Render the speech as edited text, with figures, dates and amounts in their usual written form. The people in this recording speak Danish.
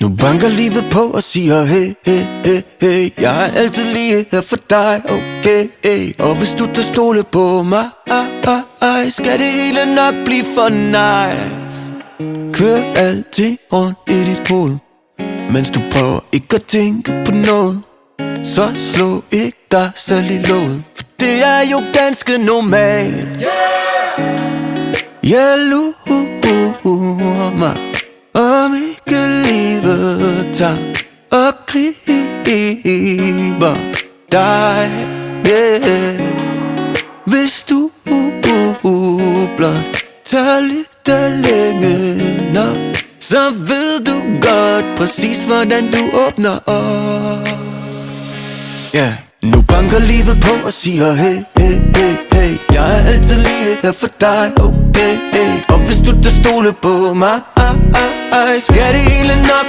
Nu banker livet på og siger hey, hey, hey, hey. Jeg er altid lige her for dig, okay, hey. Og hvis du tager stole på mig, skal det hele nok blive for nice. Kør alting rundt i dit hoved, mens du prøver ikke at tænke på noget. Så slå ikke dig selv i låget, for det er jo ganske normalt. Jeg lurer mig, om ikke livet tager og griber dig, yeah. Hvis du blot tager lidt alene nok, så ved du godt præcis hvordan du åbner op. Yeah. Nu banker livet på og siger hey, hey, hey, hey. Jeg er altid lige her for dig, okay, hey. Og hvis du tager stole på mig, skal det hele nok